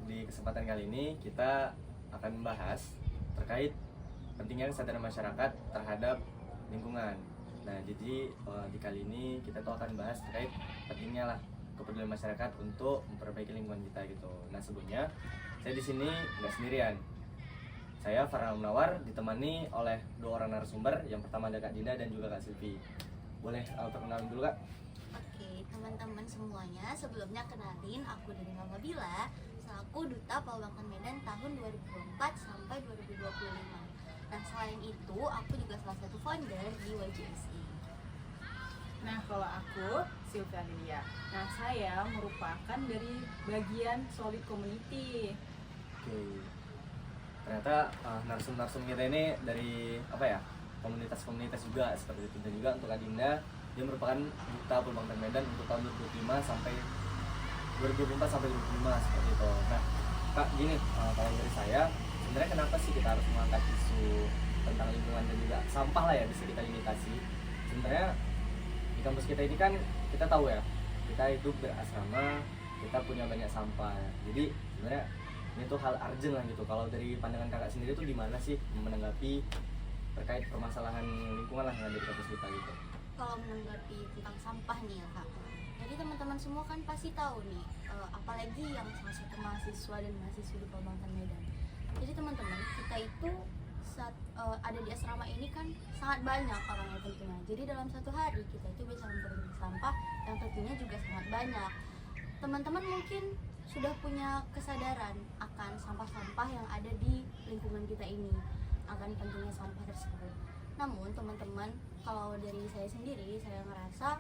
di kesempatan kali ini kita akan membahas terkait pentingnya kesadaran masyarakat terhadap lingkungan. Nah, jadi di kali ini kita tuh akan bahas terkait pentingnya lah kepedulian masyarakat untuk memperbaiki lingkungan kita gitu. Nah, sebelumnya saya di sini nggak sendirian. Saya Farhan Munawar ditemani oleh dua orang narasumber. Yang pertama ada Kak Dinda dan juga Kak Silvi. Boleh perkenalan dulu, Kak? Oke, teman-teman semuanya, sebelumnya kenalin aku dari Mama Bila, selaku Duta Pawangkan Medan tahun 2024 sampai 2025. Nah, selain itu, aku juga salah satu founder di YJSI. Nah, kalau aku Sylvia Lilia. Nah, saya merupakan dari bagian Solid Community. Oke. Ternyata narsum-narsum kita ini dari apa ya? Komunitas-komunitas juga seperti itu. Dan juga untuk Kak Dinda, dia merupakan Duta Pawangkan Medan untuk tahun 2025 sampai 2024 sampai 2025 seperti itu. Nah, Kak, gini, kalau dari saya, sebenarnya kenapa sih kita harus mengangkat isu tentang lingkungan dan juga sampah lah ya, bisa kita limitasi. Sebenarnya di kampus kita ini kan kita tahu ya, kita hidup berasrama, kita punya banyak sampah. Jadi sebenarnya ini tuh hal urgent lah gitu. Kalau dari pandangan kakak sendiri tuh gimana sih menanggapi terkait permasalahan lingkungan lah yang ada di kampus kita gitu? Kalau menanggapi tentang sampah nih ya Kak, jadi teman-teman semua kan pasti tahu nih, apalagi yang salah satu mahasiswa dan mahasiswa di Pawangkan Medan. Jadi teman-teman, kita itu saat ada di asrama ini kan sangat banyak orangnya tentunya. Jadi dalam satu hari kita itu bisa memproduksi sampah yang tentunya juga sangat banyak. Teman-teman mungkin sudah punya kesadaran akan sampah-sampah yang ada di lingkungan kita ini, akan pentingnya sampah tersebut. Namun teman-teman, kalau dari saya sendiri, saya ngerasa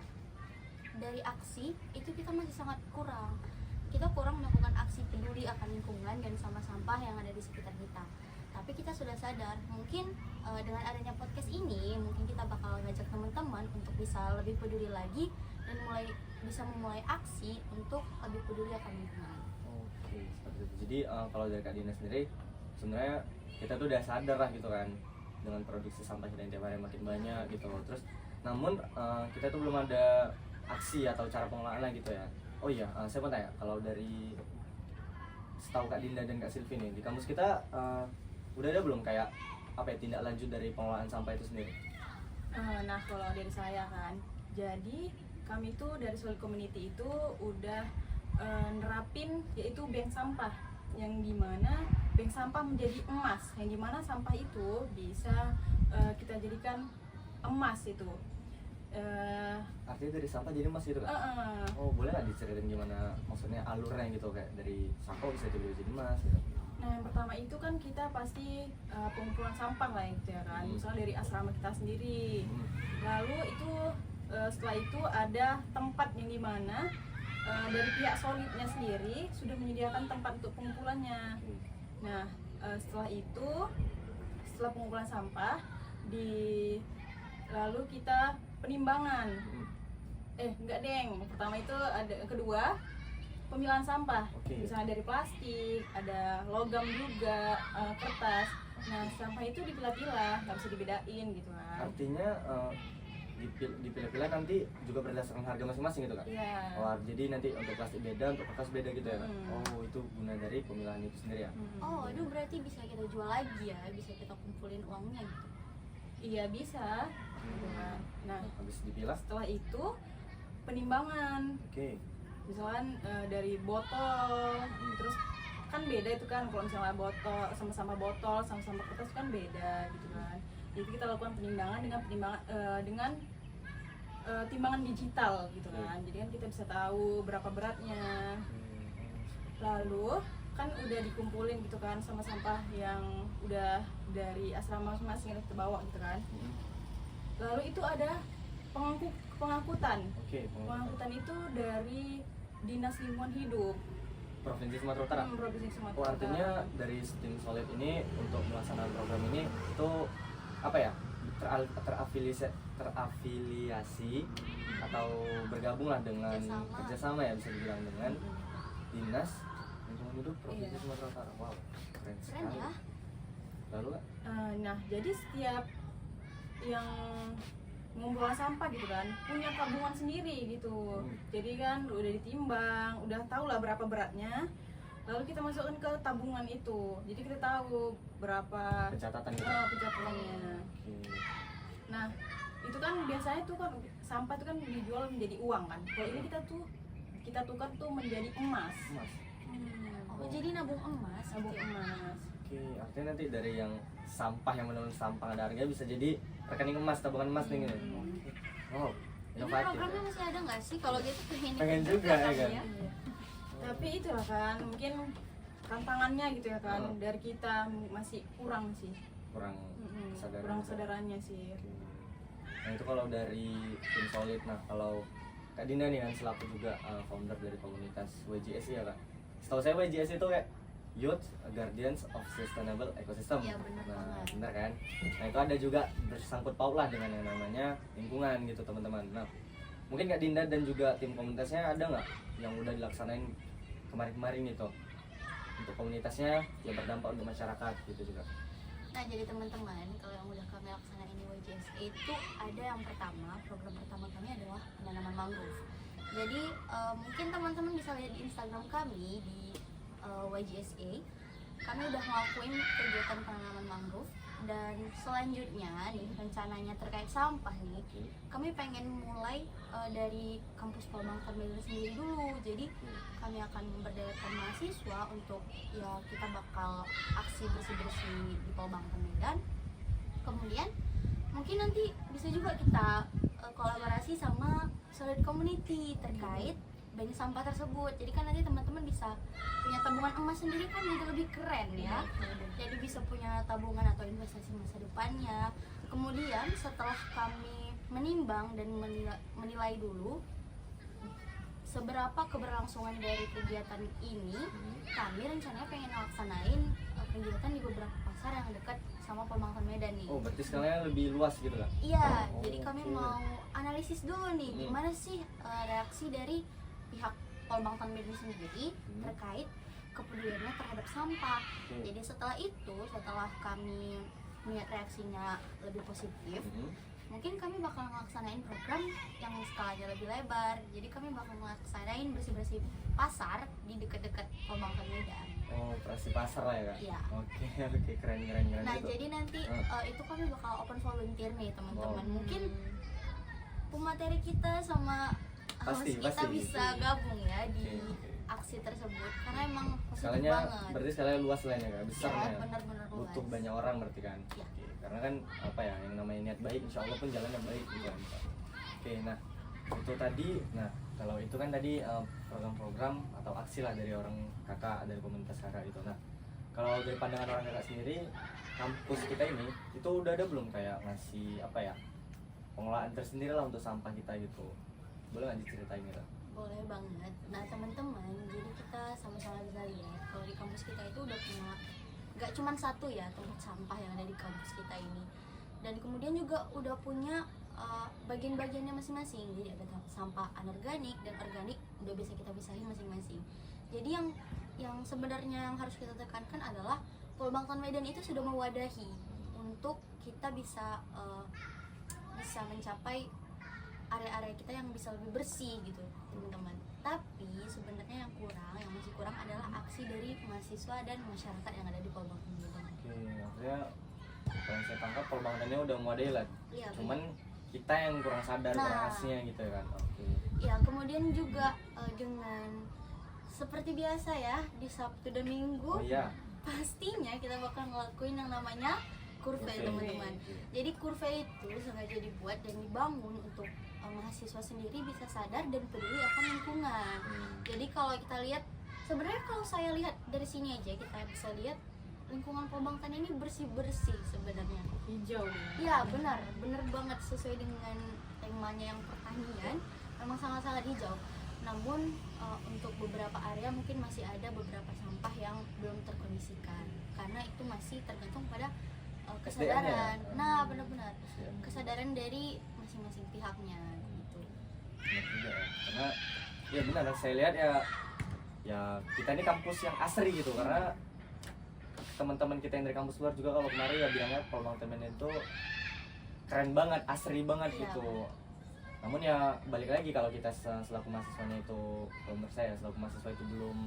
dari aksi itu kita masih sangat kurang. Kita kurang melakukan aksi peduli akan lingkungan dan sampah-sampah yang ada di sekitar kita. Tapi kita sudah sadar, mungkin dengan adanya podcast ini, mungkin kita bakal ngajak teman-teman untuk bisa lebih peduli lagi dan bisa memulai aksi untuk lebih peduli akan lingkungan. Oke, seperti itu. Jadi kalau dari Kak Dina sendiri, sebenarnya kita tuh udah sadar lah gitu kan dengan produksi sampah kita yang tiap hari makin banyak gitu. Terus, namun kita tuh belum ada aksi atau cara pengelolaannya gitu ya. Oh iya, saya mau tanya, kalau dari setahu Kak Dinda dan Kak Silvi nih, di kampus kita udah ada belum kayak apa ya, tindak lanjut dari pengelolaan sampah itu sendiri? Nah, kalau dari saya kan, jadi kami tuh dari Solid Community itu udah nerapin yaitu bank sampah, yang dimana bank sampah menjadi emas, yang dimana sampah itu bisa kita jadikan emas itu. Artinya dari sampah jadi emas gitu kan? Oh, boleh nggak diceritain gimana maksudnya alurnya gitu, kayak dari sampah bisa jadi emas gitu? Nah, yang pertama itu kan kita pasti pengumpulan sampah lah gitu ya kan, misalnya dari asrama kita sendiri. Lalu itu setelah itu ada tempat yang dimana dari pihak Solidnya sendiri sudah menyediakan tempat untuk pengumpulannya. Nah, setelah pengumpulan sampah lalu kita penimbangan. Enggak deng. Pertama itu ada, kedua pemilahan sampah. Misalnya dari plastik, ada logam juga, kertas. Nah, sampah itu dipilah-pilah, nggak bisa dibedain gitu kan. Artinya dipilah-pilah nanti juga berdasarkan harga masing-masing gitu kan? Iya. Oh, jadi nanti untuk plastik beda, untuk kertas beda gitu ya kan? Oh, itu guna dari pemilahan itu sendiri ya? Oh, itu berarti bisa kita jual lagi ya, bisa kita kumpulin uangnya gitu. Iya, bisa. Gitu kan. Nah, habis dipilah, setelah itu penimbangan. Misalkan dari botol, terus kan beda itu kan, kalau misalnya botol sama-sama kertas kan beda gitu kan. Jadi kita lakukan penimbangan dengan timbangan digital gitu kan. Jadi kan kita bisa tahu berapa beratnya. Lalu kan udah dikumpulin gitu kan sama sampah yang udah dari asrama masing-masing yang kita bawa gitu kan. Lalu itu ada pengangkutan. Pengangkutan itu dari Dinas Lingkungan Hidup Provinsi Sumatera Utara. Provinsi Sumatera Oh, Utara. artinya dari tim Solid ini untuk melaksanakan program ini itu apa ya, terafiliasi atau bergabung lah dengan kerjasama ya, bisa dibilang dengan Dinas Lingkungan Hidup Provinsi Sumatera Utara. Wow, keren sekali ya. Lalu Kak? Nah, jadi setiap yang mengumpulkan sampah gitu kan punya tabungan sendiri gitu. Jadi kan udah ditimbang, udah tahu lah berapa beratnya. lalu kita masukkan ke tabungan itu, jadi kita tahu berapa Pencatatan gitu. pencatatannya. Oke. Nah itu kan biasanya tuh kan sampah itu kan dijual menjadi uang kan, kalau ini kita tukar tuh menjadi emas. Emas. Oh, jadi nabung emas. Sabuk gitu ya? emas. Oke, artinya nanti dari yang sampah yang benar-benar sampah ada harga bisa jadi rekening emas, tabungan emas nih. Gitu. Oke. Wow, Ini inovatif. programnya masih ada nggak sih? Kalau gitu Pengen juga ya kali kan? Iya. Tapi itulah kan mungkin tantangannya gitu ya kan, dari kita masih kurang sih. Kurang kesadaran. Kurang juga. kesadarannya sih. Oke. Nah itu kalau dari tim Solid, nah kalau Kak Dinda nih kan selaku juga founder dari komunitas WJS ya Kak. Setahu saya WJS itu kayak Youth Guardians of Sustainable Ecosystem. Iya, benar Nah banget. benar kan. Nah itu ada juga bersangkut paut lah dengan yang namanya lingkungan gitu teman-teman. Nah mungkin Kak Dinda dan juga tim komunitasnya ada nggak yang udah dilaksanain kemarin-kemarin gitu untuk komunitasnya yang berdampak untuk masyarakat gitu juga. Nah, jadi teman-teman, kalau yang udah kami laksanain di WJSA itu ada yang pertama, program pertama kami adalah penanaman mangrove. Jadi mungkin teman-teman bisa lihat di Instagram kami di WJSA, kami udah ngelakuin kegiatan penanaman mangrove, dan selanjutnya nih rencananya terkait sampah nih, kami pengen mulai dari kampus Polbangtan Medan sendiri dulu. Jadi kami akan memberdayakan mahasiswa untuk ya kita bakal aksi bersih-bersih di Polbangtan Medan. Kemudian mungkin nanti bisa juga kita kolaborasi sama Solid Community terkait banyak sampah tersebut. Jadi kan nanti teman-teman bisa punya tabungan emas sendiri kan, jadi lebih keren ya. Jadi bisa punya tabungan atau investasi masa depannya. Kemudian setelah kami menimbang dan menilai dulu seberapa keberlangsungan dari kegiatan ini, kami rencananya pengen laksanain kegiatan di beberapa pasar yang dekat sama Polbangtan Medan nih. Oh berarti skalanya lebih luas gitu lah. Iya, Oh, jadi kami oke. mau analisis dulu nih gimana sih reaksi dari pihak Polbangtan Medan sendiri terkait kepeduliannya terhadap sampah. Oke. Jadi setelah itu, setelah kami melihat reaksinya lebih positif, mungkin kami bakal melaksanain program yang skalanya lebih lebar. Jadi kami bakal melaksanain bersih-bersih pasar di dekat-dekat Polbangtan Medan. Oh, operasi pasar lah ya kak? Iya. Oke, oke, keren Nah, gitu. jadi nanti itu kami bakal open volunteer nih teman-teman. Wow. Mungkin pemateri kita sama host Pasti, kita pasti. bisa gabung ya di Oke. aksi tersebut karena emang positif Skalanya banget. berarti skalanya luas lah ya kak, besar Iya, ya. benar-benar luas. Butuh banyak orang berarti kan. Iya. Oke, karena kan apa ya, yang namanya niat baik, insya Allah pun jalannya baik gitu kan. Oke, nah itu tadi, nah kalau itu kan tadi program-program atau aksi lah dari orang kakak, dari komunitas kakak itu. Nah kalau dari pandangan orang kakak sendiri, kampus kita ini itu udah ada belum kayak ngasih apa ya, pengelolaan tersendiri lah untuk sampah kita gitu? Boleh nggak diceritain gitu? Boleh banget. Nah teman-teman, jadi kita sama-sama bisa lihat kalau di kampus kita itu udah punya gak cuma satu ya tempat sampah yang ada di kampus kita ini, dan kemudian juga udah punya bagian-bagiannya masing-masing. Jadi ada sampah anorganik dan organik, udah bisa kita pisahin masing-masing. Jadi yang sebenarnya yang harus kita tekankan adalah Polbangtan Medan itu sudah mewadahi untuk kita bisa bisa mencapai area-area kita yang bisa lebih bersih gitu teman-teman. Tapi sebenarnya yang masih kurang adalah aksi dari mahasiswa dan masyarakat yang ada di Polbangtan Medan. Oke, maksudnya kalau yang saya tangkap Polbangtannya udah model lah. Iya, Cuman kita yang kurang sadar, Nah. kurang aslinya gitu ya kan. Oke. ya kemudian juga dengan seperti biasa ya di Sabtu dan Minggu Oh iya. pastinya kita bakal ngelakuin yang namanya kurve Kurve. teman-teman. Jadi kurve itu sengaja dibuat dan dibangun untuk mahasiswa sendiri bisa sadar dan peduli akan lingkungan. Jadi kalau kita lihat, sebenarnya kalau saya lihat dari sini aja kita bisa lihat lingkungan Polbangtan ini bersih-bersih sebenarnya. Hijau. Iya benar banget sesuai dengan temanya yang pertanian, memang sangat-sangat hijau. Namun untuk beberapa area mungkin masih ada beberapa sampah yang belum terkondisikan karena itu masih tergantung pada kesadaran. SDM-nya. Nah benar-benar SDM. kesadaran dari masing-masing pihaknya gitu. Benar juga ya. Karena ya benar saya lihat ya kita ini kampus yang asri gitu, karena teman-teman kita yang dari kampus luar juga kalau kemarin ya bilangnya Polbangtan Medan itu keren banget, asri banget Iya, gitu. Namun ya balik lagi kalau kita selaku mahasiswanya itu, kalau menurut saya selaku mahasiswa itu belum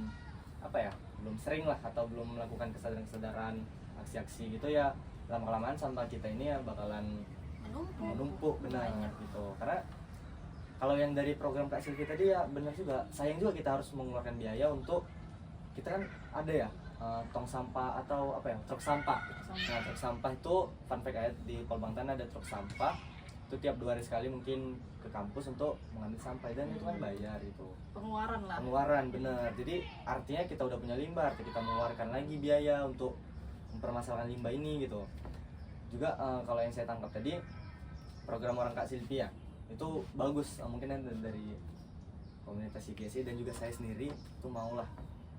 apa ya, belum sering lah atau belum melakukan kesadaran aksi-aksi gitu ya, lama-kelamaan sampah kita ini ya bakalan menumpuk benar gitu. Karena kalau yang dari program Kak Silvi tadi ya benar juga, sayang juga kita harus mengeluarkan biaya untuk, kita kan ada ya tong sampah atau apa ya, truk sampah. Nah, truk sampah itu fun fact aja, di Polbangtan ada truk sampah itu tiap 2 hari sekali mungkin ke kampus untuk mengambil sampah, dan itu kan bayar itu. Pengeluaran bener. Jadi artinya kita udah punya limbah, artinya kita mengeluarkan lagi biaya untuk mempermasalahkan limbah ini gitu. Juga kalau yang saya tangkap tadi, program orang Kak Silvi ya itu bagus, mungkin dari komunitas IGSI dan juga saya sendiri itu maulah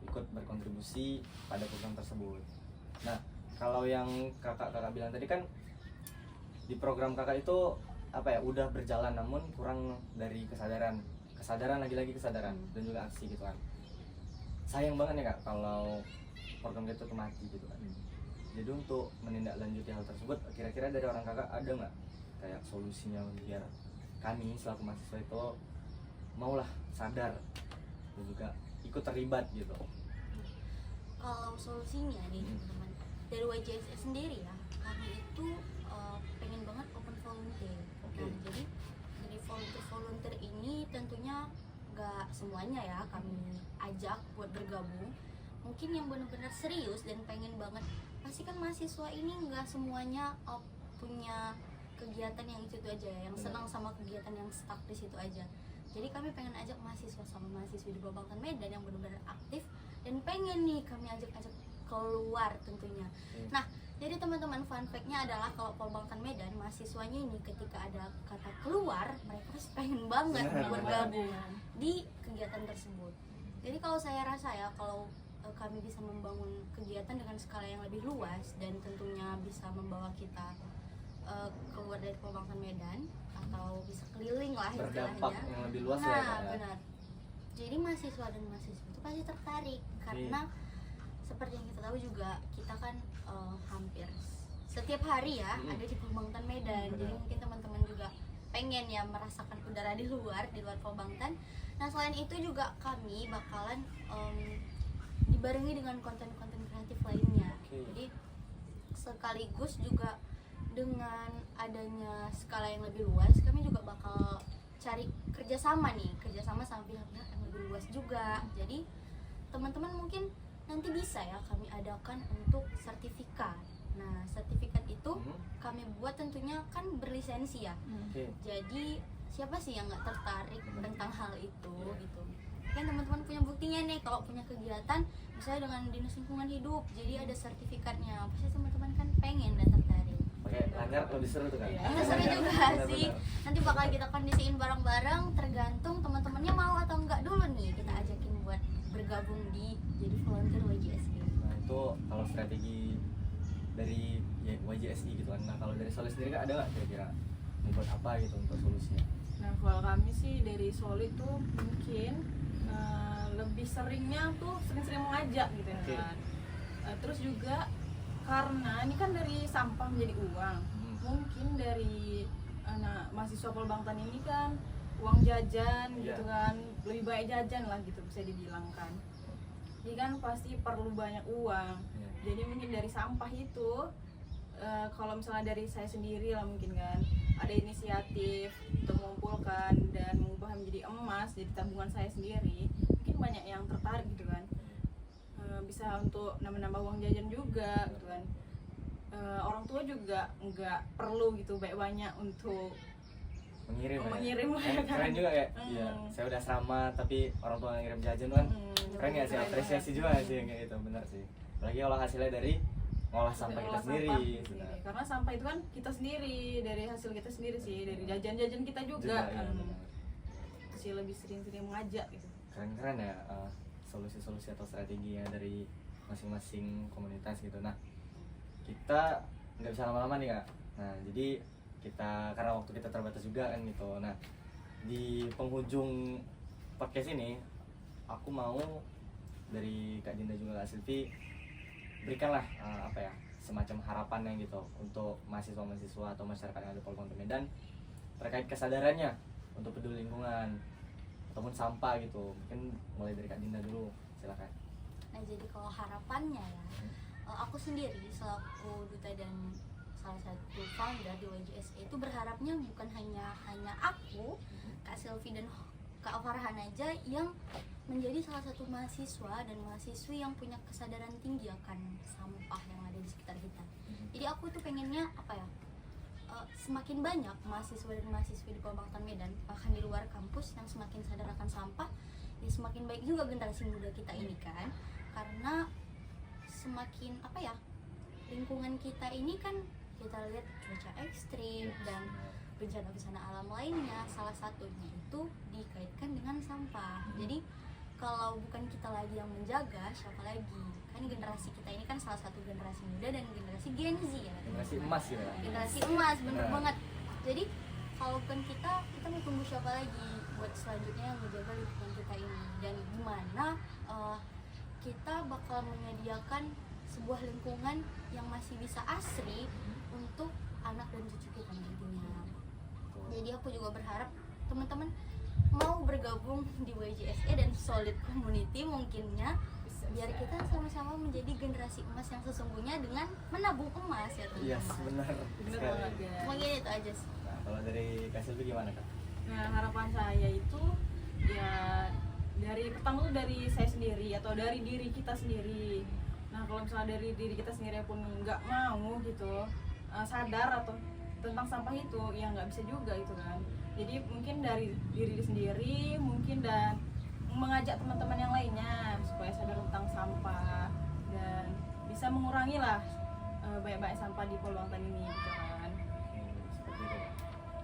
ikut berkontribusi pada program tersebut. Nah, kalau yang kakak bilang tadi kan di program kakak itu apa ya, udah berjalan namun kurang dari kesadaran lagi-lagi kesadaran dan juga aksi gitu kan. Sayang banget ya Kak kalau program kita tuh mati gitu kan. Jadi untuk menindaklanjuti hal tersebut, kira-kira dari orang kakak ada nggak kayak solusinya biar kami selaku mahasiswa itu maulah sadar dan juga ikut terlibat gitu? Kalau solusinya nih teman-teman, dari YJSS sendiri ya, kami itu pengen banget open volunteer. Okay. Nah, jadi dari volunteer ini tentunya nggak semuanya ya kami ajak buat bergabung. Mungkin yang benar-benar serius dan pengen banget, pasti kan mahasiswa ini nggak semuanya punya kegiatan yang itu aja ya, yang senang sama kegiatan yang stuck di situ aja. Jadi kami pengen ajak mahasiswa sama mahasiswi di Polbangtan Medan yang benar-benar aktif dan pengen nih kami ajak keluar tentunya. Nah, jadi teman-teman, fun fact-nya adalah kalau Polbangtan Medan mahasiswanya ini ketika ada kata keluar, mereka pasti pengen banget bergabung di kegiatan tersebut. Jadi kalau saya rasa ya, kalau kami bisa membangun kegiatan dengan skala yang lebih luas dan tentunya bisa membawa kita keluar dari Polbangtan Medan atau bisa keliling lah istilahnya, berdampak yang lebih luas lah ya. Benar. Jadi mahasiswa dan mahasiswa itu pasti tertarik karena seperti yang kita tahu juga, kita kan hampir setiap hari ya ada di Polbangtan Medan. Jadi mungkin teman-teman juga pengen ya merasakan udara di luar Polbangtan. Nah, selain itu juga kami bakalan dibarengi dengan konten-konten kreatif lainnya. Jadi sekaligus juga dengan adanya skala yang lebih luas, kami juga bakal cari kerjasama sama pihak-pihak yang lebih luas juga. Jadi teman-teman mungkin nanti bisa ya kami adakan untuk sertifikat. Nah, sertifikat itu kami buat tentunya kan berlisensi ya. Jadi siapa sih yang nggak tertarik tentang hal itu gitu. Kan teman-teman punya buktinya nih, kalau punya kegiatan misalnya dengan Dinas Lingkungan Hidup, jadi ada sertifikatnya, pasti teman-teman kan pengen dan tertarik. Pakai lanyar lebih seru tuh kan? Itu seru juga sih. Nanti bakal kita kondisiin bareng-bareng, tergantung teman-temannya mau atau enggak dulu nih. Kita ajakin buat bergabung di jadi volunteer YJSI. Nah, itu kalau strategi dari YJSI gitu kan. Nah, kalau dari Solid sendiri ada nggak kira-kira membuat apa gitu untuk solusinya? Nah, kalau kami sih dari Solid tuh mungkin lebih seringnya tuh sering-sering mengajak gitu ya kan. Terus juga karena ini kan dari sampah menjadi uang, mungkin dari anak mahasiswa Polbangtan ini kan uang jajan gitu kan, lebih baik jajan lah gitu bisa dibilang kan. Jadi kan pasti perlu banyak uang. Jadi mungkin dari sampah itu kalau misalnya dari saya sendiri lah mungkin kan ada inisiatif untuk mengumpulkan dan mengubah menjadi emas jadi tabungan saya sendiri, mungkin banyak yang tertarik gitu kan. Bisa untuk nambah-nambah uang jajan juga gitu kan. Orang tua juga nggak perlu gitu banyak untuk mengirim kan. Keren juga ya. Iya, saya udah sama tapi orang tua ngirim jajan kan. Keren ya sih, apresiasi juga sih yang kayak gitu, benar sih. Apalagi kalau hasilnya dari ngolah sampah kita sendiri. Karena sampah itu kan kita sendiri, dari hasil kita sendiri sih, dari jajan-jajan kita juga. Sih lebih sering-sering mengajak gitu. Keren-keren ya solusi-solusi atau strategi ya dari masing-masing komunitas gitu. Nah, kita nggak bisa lama-lama nih Kak. Nah, jadi kita karena waktu kita terbatas juga kan gitu. Nah, di penghujung podcast ini aku mau dari Kak Dinda juga Kak Silvi berikanlah apa ya, semacam harapan yang gitu untuk mahasiswa-mahasiswa atau masyarakat yang ada di Polbangtan Medan terkait kesadarannya untuk peduli lingkungan ataupun sampah gitu. Mungkin mulai dari Kak Dinda dulu, silakan. Nah jadi kalau harapannya ya, aku sendiri selaku duta dan salah satu founder di YJSE itu berharapnya bukan hanya aku, Kak Selvi dan Kak Farhan aja yang menjadi salah satu mahasiswa dan mahasiswi yang punya kesadaran tinggi akan sampah yang ada di sekitar kita. Jadi aku tuh pengennya apa ya, semakin banyak mahasiswa dan mahasiswi di Pembangtan Medan bahkan di luar kampus yang semakin sadar akan sampah, ya semakin baik juga generasi muda kita ini kan, karena semakin apa ya, lingkungan kita ini kan kita lihat cuaca ekstrim dan bencana alam lainnya, salah satunya itu dikaitkan dengan sampah. Jadi kalau bukan kita lagi yang menjaga, siapa lagi? Kan generasi kita ini kan salah satu generasi muda dan generasi Gen Z ya. Generasi emas gitu ya. Generasi emas, bener banget. Jadi kalau bukan kita mau tunggu siapa lagi buat selanjutnya yang menjaga lingkungan kita ini, dan gimana kita bakal menyediakan sebuah lingkungan yang masih bisa asri untuk anak dan cucu kita nantinya. Jadi aku juga berharap teman-teman mau bergabung di YJSE dan Solid Community mungkinnya, biar kita sama-sama menjadi generasi emas yang sesungguhnya dengan menabung emas ya teman-teman. Yes, benar. Bener sekali. banget ya. Mungkin itu aja sih. Nah, kalau dari Kak Selvi gimana Kak? Nah, harapan saya itu ya dari pertama tuh dari saya sendiri atau dari diri kita sendiri. Nah, kalau misalnya dari diri kita sendiri pun nggak mau gitu sadar atau tentang sampah itu, ya nggak bisa juga itu kan. Jadi mungkin dari diri sendiri mungkin, dan mengajak teman-teman yang lainnya supaya sadar tentang sampah dan bisa mengurangi lah banyak-banyak sampah di Pulau Bangtan ini gitu kan. Seperti itu.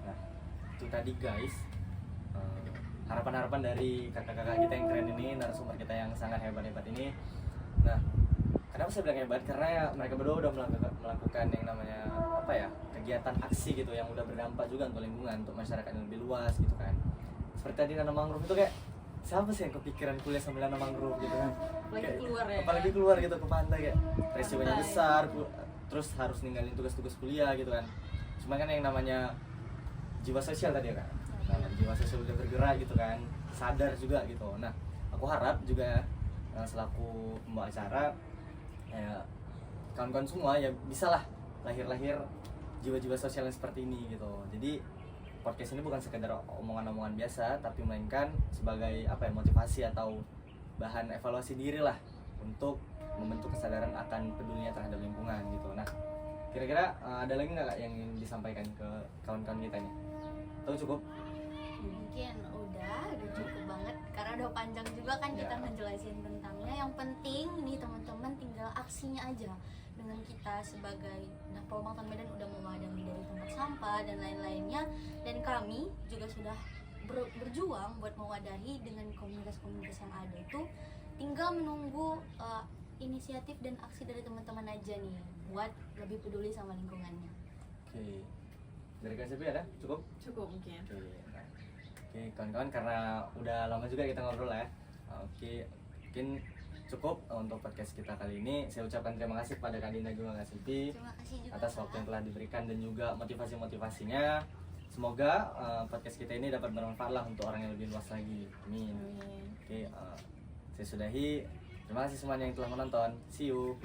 Nah, itu tadi guys, harapan-harapan dari kakak-kakak kita yang keren ini, narasumber kita yang sangat hebat-hebat ini. Nah, kenapa saya bilang hebat? Karena ya, mereka berdua udah melakukan yang namanya apa ya, kegiatan aksi gitu yang udah berdampak juga untuk lingkungan, untuk masyarakat yang lebih luas gitu kan. Seperti tadi nanam mangrove itu kayak siapa sih yang kepikiran kuliah sambil nanam mangrove gitu kan? Apalagi keluar ya. Apalagi keluar gitu ke pantai, kayak resikonya Pantai. besar, terus harus ninggalin tugas-tugas kuliah gitu kan. Cuma kan yang namanya jiwa sosial tadi ya kan, jiwa sosial udah bergerak gitu kan, sadar juga gitu. Nah, aku harap juga selaku pembawa acara ya, kawan-kawan semua ya bisalah lahir jiwa-jiwa sosial yang seperti ini gitu. Jadi podcast ini bukan sekedar omongan-omongan biasa, tapi melainkan sebagai apa ya, motivasi atau bahan evaluasi diri lah untuk membentuk kesadaran akan pedulinya terhadap lingkungan gitu. Nah, kira-kira ada lagi nggak Kak yang ingin disampaikan ke kawan-kawan kita nih? Atau cukup? Mungkin udah cukup banget karena udah panjang juga kan kita Ya. ngejelasin tentangnya. Yang penting nih teman-teman tinggal aksinya aja. Dengan kita sebagai Pembangtan Medan udah mewadahi dari tempat sampah dan lain-lainnya, dan kami juga sudah berjuang buat mewadahi dengan komunitas-komunitas yang ada itu. Tinggal menunggu inisiatif dan aksi dari teman-teman aja nih buat lebih peduli sama lingkungannya. Oke. Dari Kak Selvi ada? Cukup? Cukup mungkin. Oke, nah. Oke kawan-kawan, karena udah lama juga kita ngobrol ya. Oke, mungkin cukup untuk podcast kita kali ini. Saya ucapkan terima kasih kepada Kak Dinda juga Kak Selvi Terima kasih juga atas Kak. waktu yang telah diberikan dan juga motivasi-motivasinya. Semoga podcast kita ini dapat bermanfaat lah untuk orang yang lebih luas lagi. Amin. Amin. Oke, saya sudahi. Terima kasih semuanya yang telah menonton. See you.